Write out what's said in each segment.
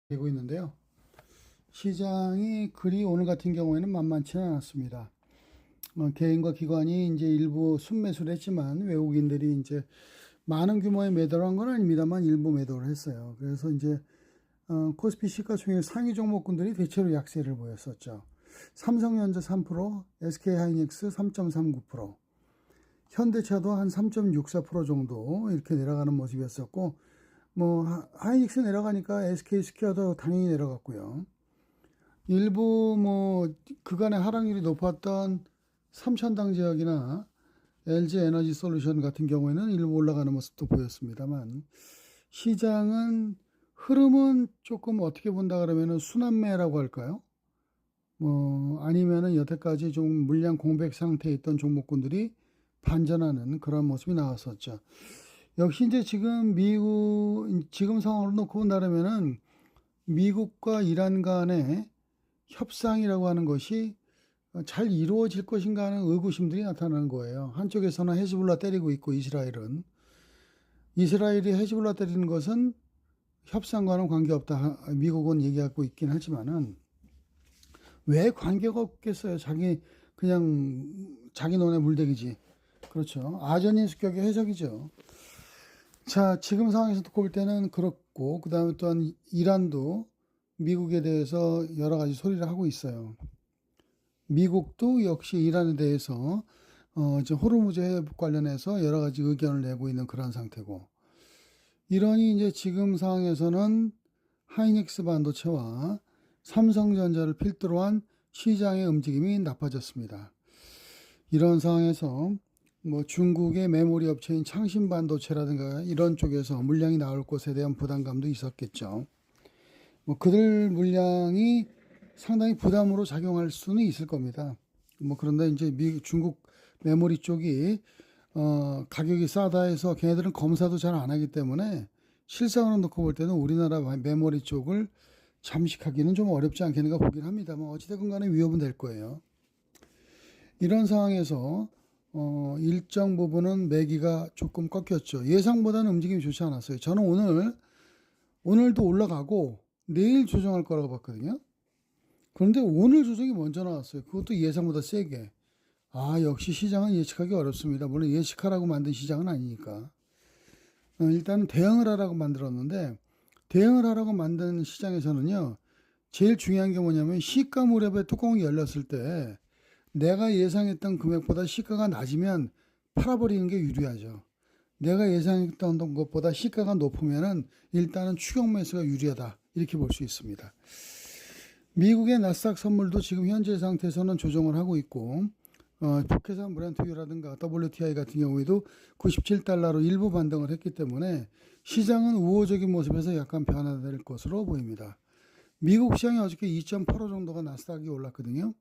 되고 있는데요. 시장이 그리 오늘 같은 경우에는 만만치는 않았습니다. 개인과 기관이 이제 일부 순매수를 했지만 외국인들이 이제 많은 규모의 매도를 한 건 아닙니다만 일부 매도를 했어요. 그래서 이제 코스피 시가총액 상위 종목군들이 대체로 약세를 보였었죠. 삼성전자 3%, SK하이닉스 3.39%, 현대차도 한 3.64% 정도 이렇게 내려가는 모습이었었고, 하이닉스 내려가니까 SK스퀘어도 당연히 내려갔고요. 일부 그간의 하락률이 높았던 삼천당 제약이나 LG 에너지 솔루션 같은 경우에는 일부 올라가는 모습도 보였습니다만, 시장은 흐름은 조금 어떻게 본다 그러면은 순환매라고 할까요? 아니면은 여태까지 좀 물량 공백 상태에 있던 종목군들이 반전하는 그런 모습이 나왔었죠. 역시 이제 지금 상황으로 놓고 본다면은 미국과 이란 간의 협상이라고 하는 것이 잘 이루어질 것인가 하는 의구심들이 나타나는 거예요. 한쪽에서는 헤즈볼라 때리고 있고 이스라엘이 헤즈볼라 때리는 것은 협상과는 관계없다. 미국은 얘기하고 있긴 하지만은 왜 관계가 없겠어요? 그냥 자기 논에 물대기지. 그렇죠. 아전인 수격의 해석이죠. 자, 지금 상황에서 듣고 볼 때는 그렇고, 그 다음에 또한 이란도 미국에 대해서 여러 가지 소리를 하고 있어요. 미국도 역시 이란에 대해서 이제 호르무즈 해협 관련해서 여러 가지 의견을 내고 있는 그런 상태고, 이란이 이제 지금 상황에서는 하이닉스 반도체와 삼성전자를 필두로 한 시장의 움직임이 나빠졌습니다. 이런 상황에서 중국의 메모리 업체인 창신반도체라든가 이런 쪽에서 물량이 나올 것에 대한 부담감도 있었겠죠. 그들 물량이 상당히 부담으로 작용할 수는 있을 겁니다. 그런데 이제 중국 메모리 쪽이 가격이 싸다 해서 걔네들은 검사도 잘 안 하기 때문에 실상으로 놓고 볼 때는 우리나라 메모리 쪽을 잠식하기는 좀 어렵지 않겠는가 보긴 합니다만 어찌됐건 간에 위협은 될 거예요. 이런 상황에서 일정 부분은 매기가 조금 꺾였죠. 예상보다는 움직임이 좋지 않았어요. 저는 오늘도 올라가고 내일 조정할 거라고 봤거든요. 그런데 오늘 조정이 먼저 나왔어요. 그것도 예상보다 세게. 역시 시장은 예측하기 어렵습니다. 물론 예측하라고 만든 시장은 아니니까. 일단 대응을 하라고 만들었는데, 대응을 하라고 만든 시장에서는요, 제일 중요한 게 뭐냐면 시가 무렵에 뚜껑이 열렸을 때 내가 예상했던 금액보다 시가가 낮으면 팔아버리는 게 유리하죠. 내가 예상했던 것보다 시가가 높으면은 일단은 추격 매수가 유리하다. 이렇게 볼 수 있습니다. 미국의 나스닥 선물도 지금 현재 상태에서는 조정을 하고 있고, 북해산 브렌트유라든가 WTI 같은 경우에도 97달러로 일부 반등을 했기 때문에 시장은 우호적인 모습에서 약간 변화될 것으로 보입니다. 미국 시장이 어저께 2.85 정도가 나스닥이 올랐거든요.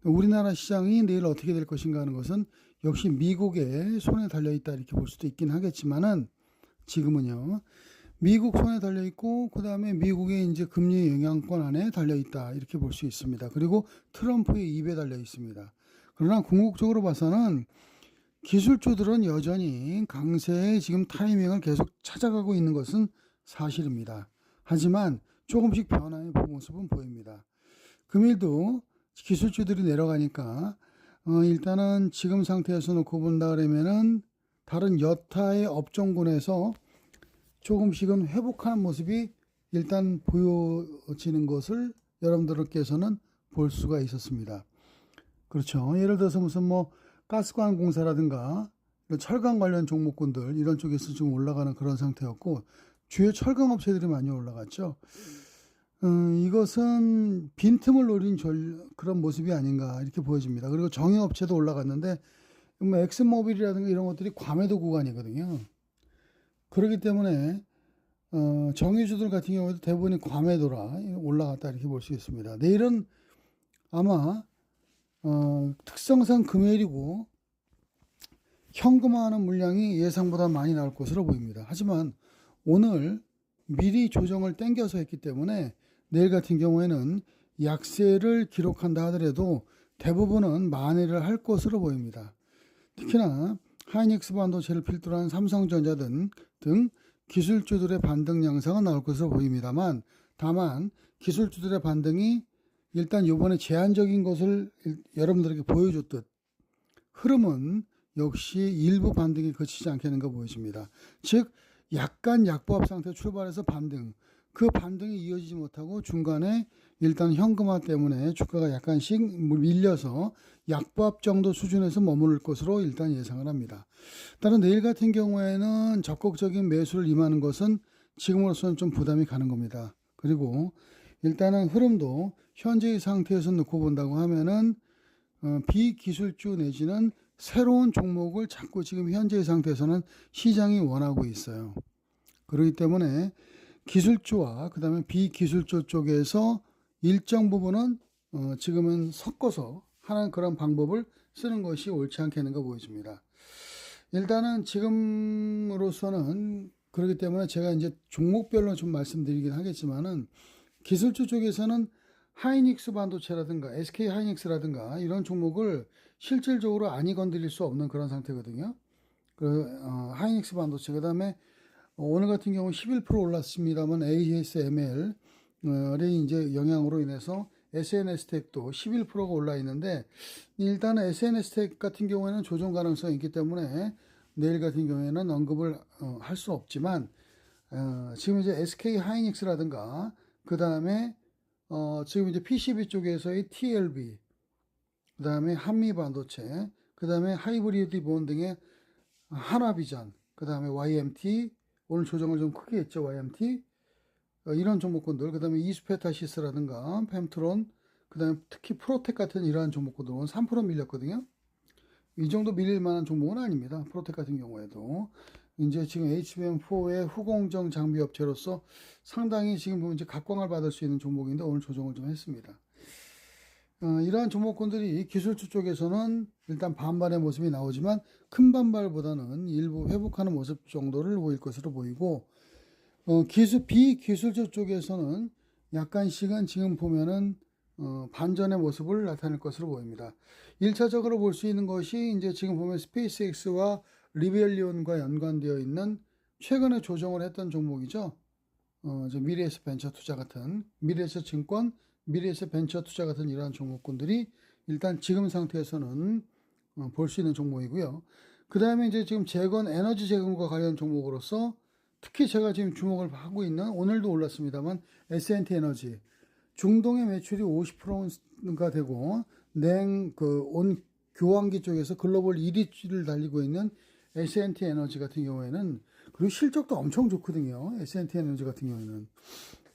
우리나라 시장이 내일 어떻게 될 것인가 하는 것은 역시 미국의 손에 달려있다 이렇게 볼 수도 있긴 하겠지만은 지금은요. 미국 손에 달려있고 그 다음에 미국의 이제 금리 영향권 안에 달려있다 이렇게 볼 수 있습니다. 그리고 트럼프의 입에 달려있습니다. 그러나 궁극적으로 봐서는 기술주들은 여전히 강세의 지금 타이밍을 계속 찾아가고 있는 것은 사실입니다. 하지만 조금씩 변화의 모습은 보입니다. 금일도 기술주들이 내려가니까 일단은 지금 상태에서 놓고 본다 그러면은 다른 여타의 업종군에서 조금씩은 회복하는 모습이 일단 보여지는 것을 여러분들께서는 볼 수가 있었습니다. 그렇죠. 예를 들어서 무슨 가스관 공사라든가 철강 관련 종목군들 이런 쪽에서 좀 올라가는 그런 상태였고 주요 철강 업체들이 많이 올라갔죠. 이것은 빈틈을 노린 그런 모습이 아닌가 이렇게 보여집니다. 그리고 정유업체도 올라갔는데 엑스모빌이라든가 이런 것들이 과매도 구간이거든요. 그렇기 때문에 정유주들 같은 경우에도 대부분이 과매도라 올라갔다 이렇게 볼 수 있습니다. 내일은 아마 특성상 금요일이고 현금화하는 물량이 예상보다 많이 나올 것으로 보입니다. 하지만 오늘 미리 조정을 땡겨서 했기 때문에 내일 같은 경우에는 약세를 기록한다 하더라도 대부분은 만회를 할 것으로 보입니다. 특히나 하이닉스 반도체를 필두로 한 삼성전자 등 기술주들의 반등 양상은 나올 것으로 보입니다만 다만 기술주들의 반등이 일단 이번에 제한적인 것을 여러분들에게 보여줬듯 흐름은 역시 일부 반등이 그치지 않겠는 가 보여집니다. 즉 약간 약보합 상태 출발해서 반등, 그 반등이 이어지지 못하고 중간에 일단 현금화 때문에 주가가 약간씩 밀려서 약보합 정도 수준에서 머무를 것으로 일단 예상을 합니다. 따라 내일 같은 경우에는 적극적인 매수를 임하는 것은 지금으로서는 좀 부담이 가는 겁니다. 그리고 일단은 흐름도 현재의 상태에서 놓고 본다고 하면은 비기술주 내지는 새로운 종목을 자꾸 지금 현재의 상태에서는 시장이 원하고 있어요. 그렇기 때문에 기술주와 그 다음에 비기술주 쪽에서 일정 부분은 지금은 섞어서 하는 그런 방법을 쓰는 것이 옳지 않겠는가 보여집니다. 일단은 지금으로서는 그렇기 때문에 제가 이제 종목별로 좀 말씀드리긴 하겠지만은 기술주 쪽에서는 하이닉스 반도체라든가 SK 하이닉스라든가 이런 종목을 실질적으로 아니 건드릴 수 없는 그런 상태거든요. 하이닉스 반도체, 그 다음에 오늘 같은 경우 11% 올랐습니다만 ASML의 이제 영향으로 인해서 SNS텍도 11%가 올라 있는데, 일단은 SNS텍 같은 경우에는 조정 가능성이 있기 때문에 내일 같은 경우에는 언급을 할 수 없지만, 지금 이제 SK 하이닉스라든가 그 다음에 지금 이제 PCB 쪽에서의 TLB, 그 다음에 한미 반도체, 그 다음에 하이브리드 본 등의 하나비전, 그 다음에 YMT, 오늘 조정을 좀 크게 했죠, YMT. 이런 종목군들, 그 다음에 이스페타시스라든가 펜트론, 그 다음에 특히 프로텍 같은 이러한 종목군들은 3% 밀렸거든요. 이 정도 밀릴 만한 종목은 아닙니다. 프로텍 같은 경우에도. 이제 지금 HBM4의 후공정 장비 업체로서 상당히 지금 보면 이제 각광을 받을 수 있는 종목인데 오늘 조정을 좀 했습니다. 이러한 종목군들이 기술주 쪽에서는 일단 반발의 모습이 나오지만 큰 반발보다는 일부 회복하는 모습 정도를 보일 것으로 보이고, 비기술주 쪽에서는 약간씩은 지금 보면은 반전의 모습을 나타낼 것으로 보입니다. 1차적으로 볼 수 있는 것이 이제 지금 보면 스페이스X와 리벨리온과 연관되어 있는 최근에 조정을 했던 종목이죠. 미래에셋 벤처 투자 같은, 미래에셋 증권, 미래에셋 벤처 투자 같은 이러한 종목군들이 일단 지금 상태에서는 볼 수 있는 종목이고요. 그 다음에 이제 지금 재건, 에너지 재건과 관련 종목으로서 특히 제가 지금 주목을 하고 있는, 오늘도 올랐습니다만 S&T 에너지, 중동의 매출이 50%가 되고 온 교환기 쪽에서 글로벌 1위를 달리고 있는 S&T 에너지 같은 경우에는, 그리고 실적도 엄청 좋거든요. S&T 에너지 같은 경우에는,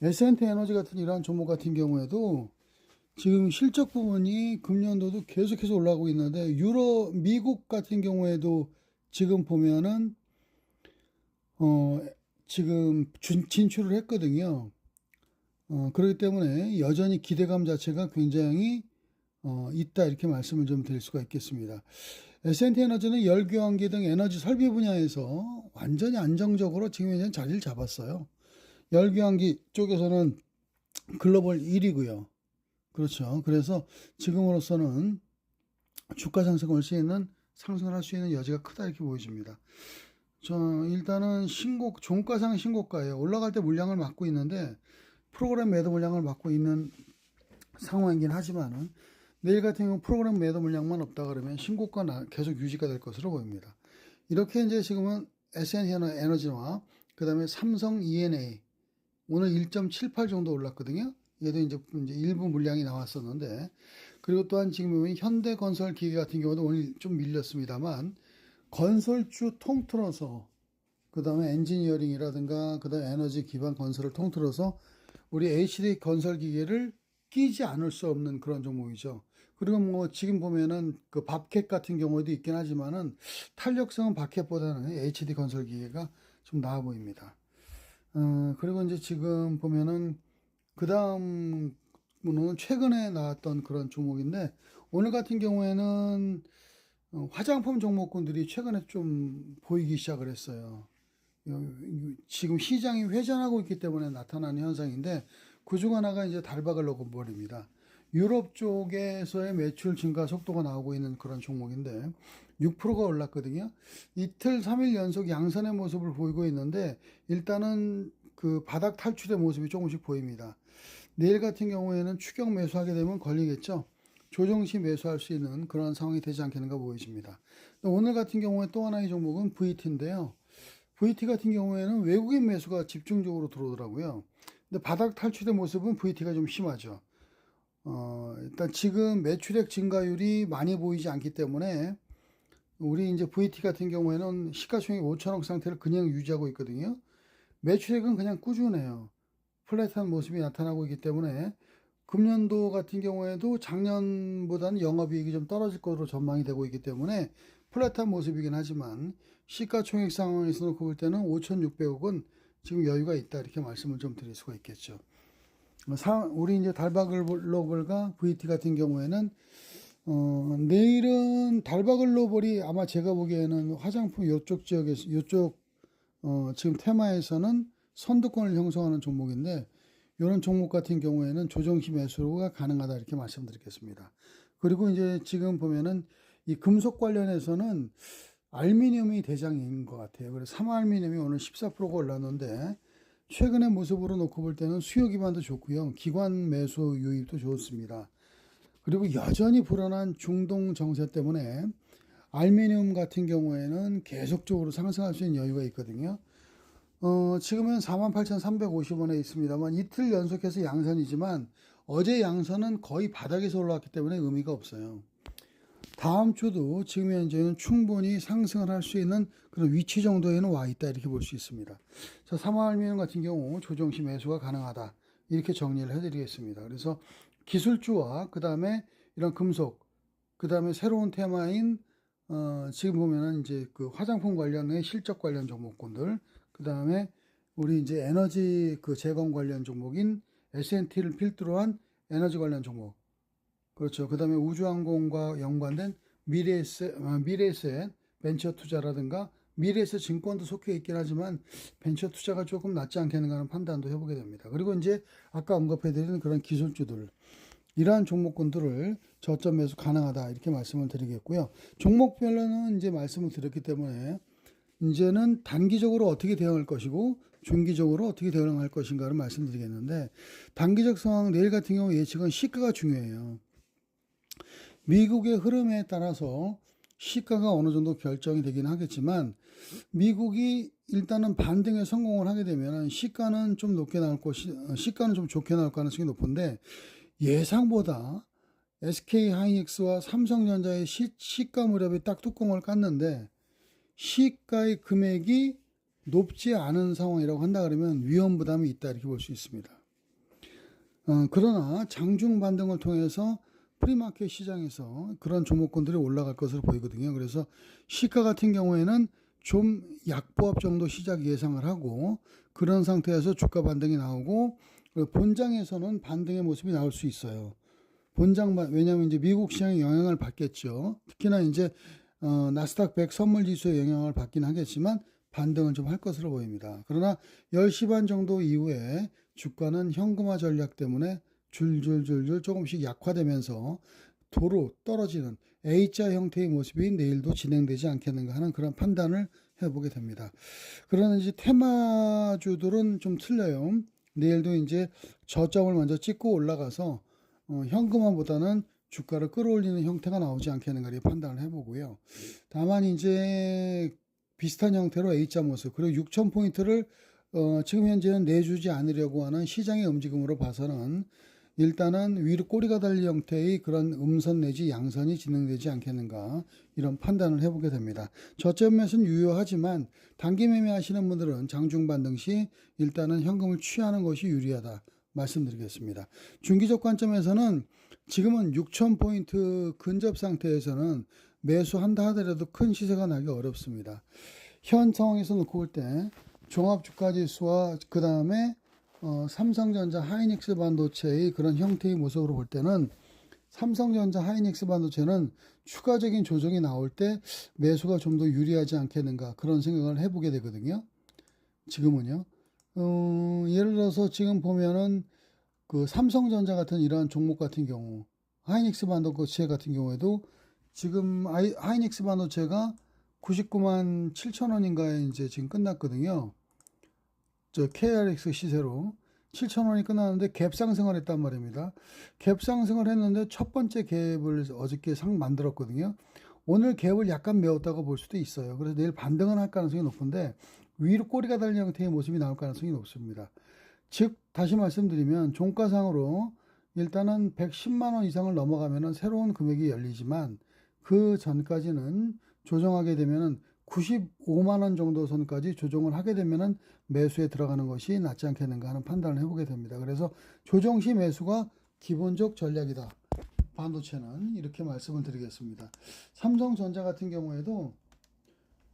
S&T 에너지 같은 이러한 종목 같은 경우에도 지금 실적 부분이 금년도도 계속해서 올라가고 있는데, 미국 같은 경우에도 지금 보면은 지금 진출을 했거든요. 그렇기 때문에 여전히 기대감 자체가 굉장히 있다, 이렇게 말씀을 좀 드릴 수가 있겠습니다. S&T 에너지는 열교환기 등 에너지 설비 분야에서 완전히 안정적으로 지금 현재 자리를 잡았어요. 열교환기 쪽에서는 글로벌 1위고요. 그렇죠. 그래서 지금으로서는 주가 상승을 할 수 있는, 상승을 할 수 있는 여지가 크다, 이렇게 보여집니다. 일단은 종가상 신고가예요. 올라갈 때 물량을 막고 있는데 프로그램 매도 물량을 막고 있는 상황이긴 하지만은, 내일 같은 경우 프로그램 매도 물량만 없다 그러면 신고가 계속 유지가 될 것으로 보입니다. 이렇게 이제 지금은 S&T 에너지와 그 다음에 삼성 E&A 오늘 1.78 정도 올랐거든요. 얘도 이제 일부 물량이 나왔었는데, 그리고 또한 지금 보면 현대건설기계 같은 경우도 오늘 좀 밀렸습니다만, 건설주 통틀어서, 그 다음에 엔지니어링이라든가 그 다음에 에너지 기반 건설을 통틀어서 우리 HD 건설기계를 끼지 않을 수 없는 그런 종목이죠. 그리고 뭐 지금 보면은 그 밥캣 같은 경우도 있긴 하지만은 탄력성은 밥캣보다는 HD 건설기계가 좀 나아 보입니다. 그리고 이제 지금 보면은 그 다음은 최근에 나왔던 그런 종목인데, 오늘 같은 경우에는 화장품 종목군들이 최근에 좀 보이기 시작을 했어요. 지금 시장이 회전하고 있기 때문에 나타나는 현상인데, 그 중 하나가 이제 달박을 넣어버립니다. 유럽 쪽에서의 매출 증가 속도가 나오고 있는 그런 종목인데 6%가 올랐거든요. 이틀 3일 연속 양선의 모습을 보이고 있는데, 일단은 그 바닥 탈출의 모습이 조금씩 보입니다. 내일 같은 경우에는 추격 매수하게 되면 걸리겠죠. 조정 시 매수할 수 있는 그런 상황이 되지 않겠는가 보여집니다. 오늘 같은 경우에 또 하나의 종목은 VT인데요. VT 같은 경우에는 외국인 매수가 집중적으로 들어오더라고요. 근데 바닥 탈출의 모습은 VT가 좀 심하죠. 일단 지금 매출액 증가율이 많이 보이지 않기 때문에 우리 이제 VT 같은 경우에는 시가총액 5천억 상태를 그냥 유지하고 있거든요. 매출액은 그냥 꾸준해요. 플랫한 모습이 나타나고 있기 때문에 금년도 같은 경우에도 작년보다는 영업이익이 좀 떨어질 것으로 전망이 되고 있기 때문에 플랫한 모습이긴 하지만 시가총액 상황에서 놓고 볼 때는 5,600억은 지금 여유가 있다 이렇게 말씀을 좀 드릴 수가 있겠죠. 우리 이제 달바글로벌과 VT 같은 경우에는 내일은 달바글로벌이 아마 제가 보기에는 화장품 이쪽 지역에서 이쪽 지금 테마에서는 선두권을 형성하는 종목인데 이런 종목 같은 경우에는 조정시 매수가 가능하다 이렇게 말씀드리겠습니다. 그리고 이제 지금 보면은 이 금속 관련해서는 알루미늄이 대장인 것 같아요. 그래서 삼알루미늄이 오늘 14%가 올랐는데 최근의 모습으로 놓고 볼 때는 수요 기반도 좋고요. 기관 매수 유입도 좋습니다. 그리고 여전히 불안한 중동 정세 때문에 알루미늄 같은 경우에는 계속적으로 상승할 수 있는 여유가 있거든요. 지금은 48,350원에 있습니다만 이틀 연속해서 양선이지만 어제 양선은 거의 바닥에서 올라왔기 때문에 의미가 없어요. 다음 주도 지금 현재는 충분히 상승을 할 수 있는 그런 위치 정도에는 와 있다 이렇게 볼 수 있습니다. 자, 삼화알루미늄 같은 경우 조정시 매수가 가능하다 이렇게 정리를 해드리겠습니다. 그래서 기술주와 그 다음에 이런 금속, 그 다음에 새로운 테마인 지금 보면은 이제 그 화장품 관련의 실적 관련 종목군들, 그 다음에 우리 이제 에너지 그 재건 관련 종목인 S&T를 필두로 한 에너지 관련 종목. 그렇죠. 그 다음에 우주항공과 연관된 미래에셋 벤처 투자라든가 미래에셋 증권도 속해 있긴 하지만 벤처 투자가 조금 낫지 않겠는가 하는 판단도 해보게 됩니다. 그리고 이제 아까 언급해드린 그런 기술주들, 이러한 종목군들을 저점 매수 가능하다 이렇게 말씀을 드리겠고요. 종목별로는 이제 말씀을 드렸기 때문에 이제는 단기적으로 어떻게 대응할 것이고 중기적으로 어떻게 대응할 것인가를 말씀드리겠는데, 단기적 상황 내일 같은 경우 예측은 시가가 중요해요. 미국의 흐름에 따라서 시가가 어느 정도 결정이 되긴 하겠지만 미국이 일단은 반등에 성공을 하게 되면 시가는 좀 높게 나올 시가는 좀 좋게 나올 가능성이 높은데, 예상보다 SK 하이닉스와 삼성전자의 시가 무렵에 딱 뚜껑을 깠는데 시가의 금액이 높지 않은 상황이라고 한다 그러면 위험 부담이 있다 이렇게 볼 수 있습니다. 그러나 장중 반등을 통해서 프리마켓 시장에서 그런 종목군들이 올라갈 것으로 보이거든요. 그래서 시가 같은 경우에는 좀 약보합 정도 시작 예상을 하고 그런 상태에서 주가 반등이 나오고 본장에서는 반등의 모습이 나올 수 있어요. 왜냐하면 이제 미국 시장에 영향을 받겠죠. 특히나 이제 나스닥 100 선물 지수에 영향을 받긴 하겠지만 반등을 좀 할 것으로 보입니다. 그러나 10시 반 정도 이후에 주가는 현금화 전략 때문에 줄줄줄줄 조금씩 약화되면서 도로 떨어지는 A자 형태의 모습이 내일도 진행되지 않겠는가 하는 그런 판단을 해보게 됩니다. 그러나 이제 테마주들은 좀 틀려요. 내일도 이제 저점을 먼저 찍고 올라가서 현금화보다는 주가를 끌어올리는 형태가 나오지 않겠는가 이렇게 판단을 해보고요. 다만 이제 비슷한 형태로 A자 모습 그리고 6,000포인트를 지금 현재는 내주지 않으려고 하는 시장의 움직임으로 봐서는 일단은 위로 꼬리가 달린 형태의 그런 음선 내지 양선이 진행되지 않겠는가 이런 판단을 해보게 됩니다. 저점 매수는 유효하지만 단기 매매 하시는 분들은 장중 반등 시 일단은 현금을 취하는 것이 유리하다 말씀드리겠습니다. 중기적 관점에서는 지금은 6,000포인트 근접 상태에서는 매수한다 하더라도 큰 시세가 나기 어렵습니다. 현 상황에서 놓고 볼 때 종합주가지수와 그 다음에 삼성전자 하이닉스 반도체의 그런 형태의 모습으로 볼 때는 삼성전자 하이닉스 반도체는 추가적인 조정이 나올 때 매수가 좀 더 유리하지 않겠는가 그런 생각을 해보게 되거든요. 지금은요. 예를 들어서 지금 보면은 그 삼성전자 같은 이러한 종목 같은 경우 하이닉스 반도체 같은 경우에도 지금 하이닉스 반도체가 99만 7천 원인가에 이제 지금 끝났거든요. KRX 시세로 7,000원이 끝났는데 갭 상승을 했단 말입니다. 갭 상승을 했는데 첫 번째 갭을 어저께 만들었거든요. 오늘 갭을 약간 메웠다고 볼 수도 있어요. 그래서 내일 반등은 할 가능성이 높은데 위로 꼬리가 달린 형태의 모습이 나올 가능성이 높습니다. 즉 다시 말씀드리면 종가상으로 일단은 110만 원 이상을 넘어가면은 새로운 금액이 열리지만 그 전까지는 조정하게 되면은 95만 원 정도 선까지 조정을 하게 되면은 매수에 들어가는 것이 낫지 않겠는가 하는 판단을 해보게 됩니다. 그래서 조정 시 매수가 기본적 전략이다. 반도체는 이렇게 말씀을 드리겠습니다. 삼성전자 같은 경우에도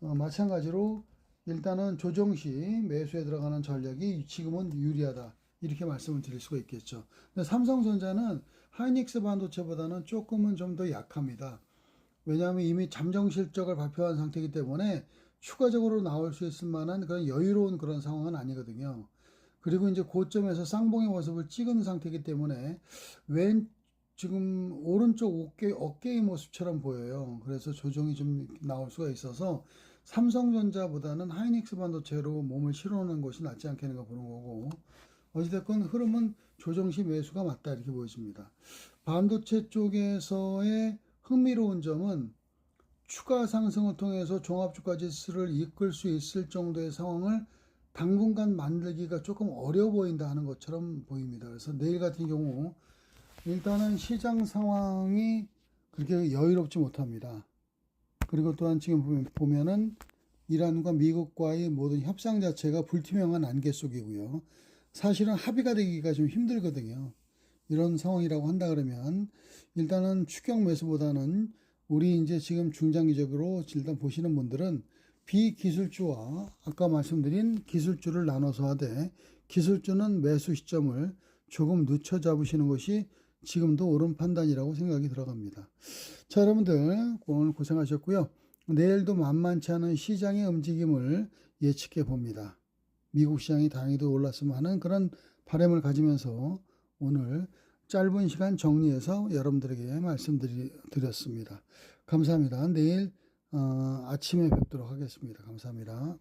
마찬가지로 일단은 조정 시 매수에 들어가는 전략이 지금은 유리하다. 이렇게 말씀을 드릴 수가 있겠죠. 근데 삼성전자는 하이닉스 반도체보다는 조금은 좀 더 약합니다. 왜냐하면 이미 잠정 실적을 발표한 상태이기 때문에 추가적으로 나올 수 있을 만한 그런 여유로운 그런 상황은 아니거든요. 그리고 이제 고점에서 쌍봉의 모습을 찍은 상태이기 때문에 지금 오른쪽 어깨의 모습처럼 보여요. 그래서 조정이 좀 나올 수가 있어서 삼성전자보다는 하이닉스 반도체로 몸을 실어놓는 것이 낫지 않겠는가 보는 거고, 어찌됐건 흐름은 조정 시 매수가 맞다 이렇게 보여집니다. 반도체 쪽에서의 흥미로운 점은 추가 상승을 통해서 종합주가 지수를 이끌 수 있을 정도의 상황을 당분간 만들기가 조금 어려워 보인다 하는 것처럼 보입니다. 그래서 내일 같은 경우 일단은 시장 상황이 그렇게 여유롭지 못합니다. 그리고 또한 지금 보면은 이란과 미국과의 모든 협상 자체가 불투명한 안개 속이고요. 사실은 합의가 되기가 좀 힘들거든요. 이런 상황이라고 한다 그러면 일단은 추격 매수보다는 우리 이제 지금 중장기적으로 일단 보시는 분들은 비기술주와 아까 말씀드린 기술주를 나눠서 하되 기술주는 매수 시점을 조금 늦춰 잡으시는 것이 지금도 옳은 판단이라고 생각이 들어갑니다. 자, 여러분들 오늘 고생하셨고요. 내일도 만만치 않은 시장의 움직임을 예측해 봅니다. 미국 시장이 다행히도 올랐으면 하는 그런 바람을 가지면서 오늘 짧은 시간 정리해서 여러분들에게 말씀드렸습니다. 감사합니다. 내일 아침에 뵙도록 하겠습니다. 감사합니다.